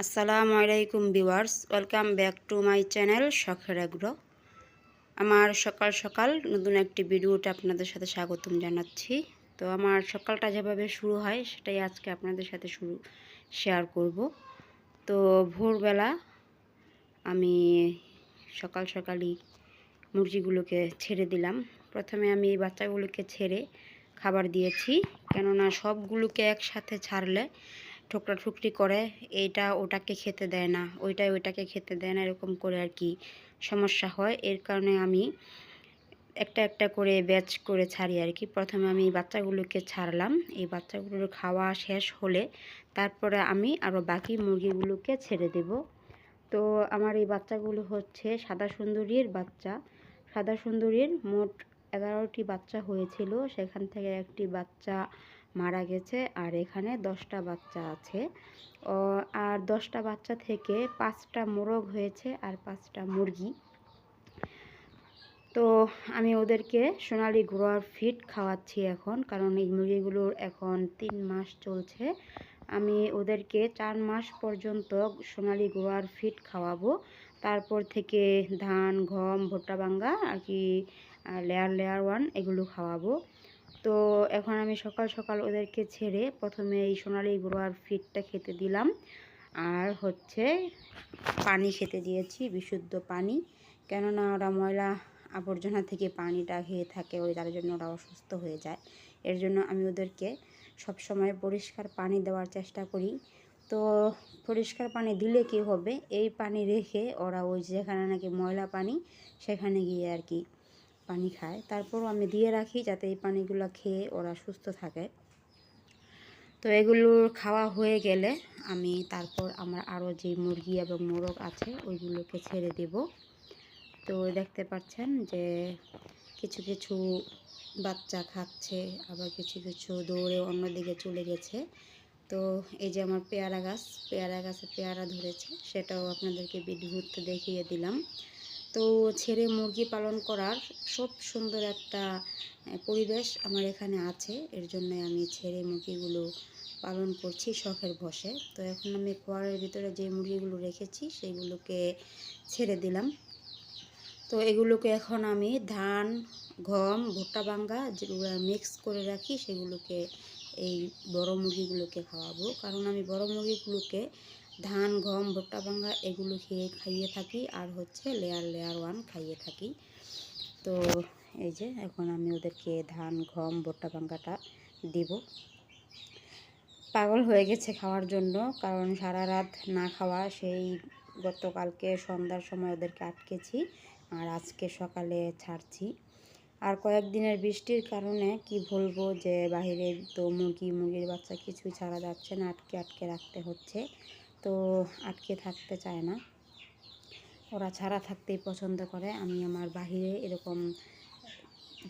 আসসালামু আলাইকুম viewers, welcome back to my channel শখের আগ্রহ। আমার সকাল সকাল নতুন একটি ভিডিওতে আপনাদের সাথে স্বাগতম জানাচ্ছি। তো আমার সকালটা যেভাবে শুরু হয় সেটাই আজকে আপনাদের সাথে শেয়ার করব। তো ভোরবেলা আমি সকাল সকালই মুরগিগুলোকে ছেড়ে দিলাম। প্রথমে আমি এই বাচ্চাগুলোকে ছেড়ে খাবার দিয়েছি, কেননা সবগুলোকে একসাথে ছাড়লে ঠোকরাঠুকরি করে, এইটা ওটাকে খেতে দেয় না, ওইটাকে খেতে দেয় না, এরকম করে আর কি সমস্যা হয়। এর কারণে আমি একটা একটা করে ব্যাচ করে ছাড়ি আর কি। প্রথমে আমি বাচ্চাগুলোকে ছাড়লাম, এই বাচ্চাগুলোর খাওয়া শেষ হলে তারপরে আমি আরও বাকি মুরগিগুলোকে ছেড়ে দেব। তো আমার এই বাচ্চাগুলো হচ্ছে সাদা সুন্দরীর বাচ্চা। সাদা সুন্দরীর মোট 11টি বাচ্চা হয়েছিল, সেখান থেকে একটি বাচ্চা মারা গেছে, আর এখানে 10টা বাচ্চা আছে। আর 10টা বাচ্চা থেকে 5টা মোরগ হয়েছে আর 5টা মুরগি। তো আমি ওদেরকে সোনালি ঘোড়ার ফিড খাওয়াচ্ছি এখন, কারণ এই মুরগিগুলোর এখন 3 মাস চলছে। আমি ওদেরকে 4 মাস পর্যন্ত সোনালি ঘোড়ার ফিড খাওয়াবো, তারপর থেকে ধান, গম, ভুট্টা ভাঙ্গা আর কি লেয়ার 1 এগুলো খাওয়াবো। তো এখন আমি সকাল সকাল ওদেরকে ছেড়ে প্রথমে এই সোনালি ঘোড়ার ফিডটা খেতে দিলাম, আর হচ্ছে পানি খেতে দিয়েছি, বিশুদ্ধ পানি। কেননা ওরা ময়লা আবর্জনা থেকে পানিটা খেয়ে থাকে, তার জন্য ওরা অসুস্থ হয়ে যায়। এর জন্য আমি ওদেরকে সবসময় পরিষ্কার পানি দেওয়ার চেষ্টা করি। তো পরিষ্কার পানি দিলে কি হবে, এই পানি রেখে ওরা ওই যেখানে নাকি ময়লা পানি সেখানে গিয়ে আর কি পানি খায়। তারপরও আমি দিয়ে রাখি যাতে এই পানিগুলো খেয়ে ওরা সুস্থ থাকে। তো এগুলোর খাওয়া হয়ে গেলে আমি তারপর আমার আরও যে মুরগি এবং মোরগ আছে ওইগুলোকে ছেড়ে দেব। তো দেখতে পাচ্ছেন যে কিছু কিছু বাচ্চা খাচ্ছে, আবার কিছু কিছু দৌড়ে অন্যদিকে চলে গেছে। তো এই যে আমার পেয়ারা গাছে পেয়ারা ধরেছে, সেটাও আপনাদেরকে ভিডিওতে দেখিয়ে দিলাম। তো ছেড়ে মুরগি পালন করার খুব সুন্দর একটা পরিবেশ আমার এখানে আছে, এর জন্য আমি ছেড়ে মুরগিগুলো পালন করছি শখের বশে। তো এখন আমি খোয়ারের ভিতরে যে মুরগিগুলো রেখেছি সেগুলোকে ছেড়ে দিলাম। তো এগুলোকে এখন আমি ধান, গম, ভুট্টা ভাঙ্গা যেগুলো মিক্স করে রাখি সেগুলোকে এই বড় মুরগিগুলোকে খাওয়াবো, কারণ আমি বড় মুরগিগুলোকে ধান, গম, ভুট্টা ভাঙ্গা এগুলো খাইয়ে থাকি, আর হচ্ছে লেয়ার 1 খাইয়ে থাকি। তো এই যে এখন আমি ওদেরকে ধান, গম, ভুট্টা ভাঙ্গাটা দিব। পাগল হয়ে গেছে খাওয়ার জন্য, কারণ সারা রাত না খাওয়া, সেই গতকালকে সন্ধ্যার সময় ওদেরকে আটকেছি, আর আজকে সকালে ছাড়ছি। আর কয়েকদিনের বৃষ্টির কারণে কি বলবো, যে বাহিরে তো মুরগির বাচ্চা কিছুই ছাড়া যাচ্ছে না, আটকে রাখতে হচ্ছে। তো আটকে থাকতে চায় না, ওরা ছাড়া থাকতেই পছন্দ করে। আমি আমার বাহিরে এরকম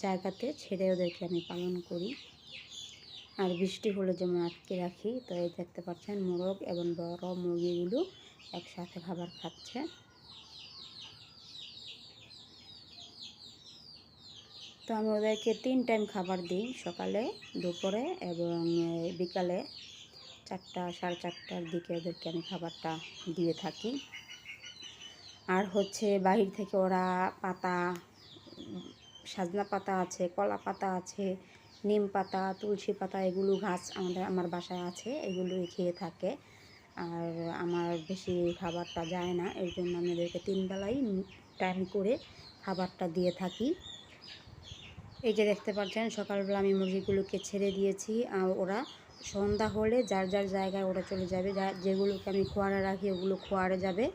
জায়গাতে ছেড়ে ওদেরকে আমি পালন করি, আর বৃষ্টি হলে যেমন আটকে রাখি। তো এই দেখতে পাচ্ছেন মোরগ এবং বড় মুরগিগুলো একসাথে খাবার খাচ্ছে। তো আমি ওদেরকে 3 টাইম খাবার দিই, সকালে, দুপুরে এবং বিকালে 4টা সাড়ে 4টার দিকে ওদেরকে আমি খাবারটা দিয়ে থাকি। আর হচ্ছে বাহির থেকে ওরা পাতা, সাজনা পাতা আছে, কলা পাতা আছে, নিম পাতা, তুলসী পাতা, এগুলো গাছ আমার বাসায় আছে, এগুলোই খেয়ে থাকে। আর আমার বেশি খাবারটা যায় না, এর জন্য আমি ওদেরকে 3 বেলাই টাইম করে খাবারটা দিয়ে থাকি। এই যে দেখতে পাচ্ছেন সকালবেলা আমি মুরগিগুলোকে ছেড়ে দিয়েছি, আর ওরা সন্ধ্যা হলে যার যার জায়গায় ওরা চলে যাবে। যেগুলোকে আমি খোয়ারে রাখি ওগুলো খোয়ারে যাবে,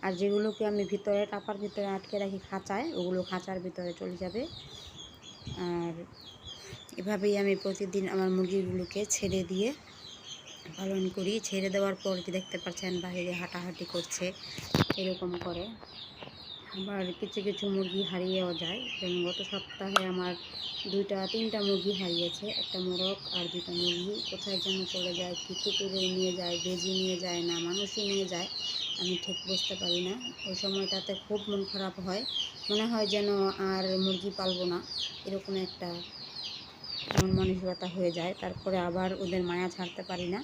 আর যেগুলোকে আমি ভিতরে টাপার ভিতরে আটকে রাখি খাঁচায়, ওগুলো খাঁচার ভিতরে চলে যাবে। আর এভাবেই আমি প্রতিদিন আমার মুরগিগুলোকে ছেড়ে দিয়ে পালন করি। ছেড়ে দেওয়ার পর যে দেখতে পাচ্ছেন বাইরে হাঁটাহাঁটি করছে এরকম করে। আবার কিছু কিছু মুরগি হারিয়েও যায়, যেমন গত সপ্তাহে আমার 2-3টা মুরগি হারিয়েছে, একটা মোরগ আর 2টা মুরগি কোথায় যেন চলে যায়, কি কুকুরে নিয়ে যায়, বেজি নিয়ে যায়, না মানুষই নিয়ে যায়, আমি ঠিক বুঝতে পারি না। ওই সময়টাতে খুব মন খারাপ হয়, মনে হয় যেন আর মুরগি পালবো না, এরকম একটা মন মানসিকতা হয়ে যায়। তারপরে আবার ওদের মায়া ছাড়তে পারি না।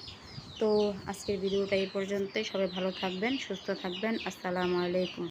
তো আজকের ভিডিওটা এই পর্যন্তই। সবাই ভালো থাকবেন, সুস্থ থাকবেন। আসসালামু আলাইকুম।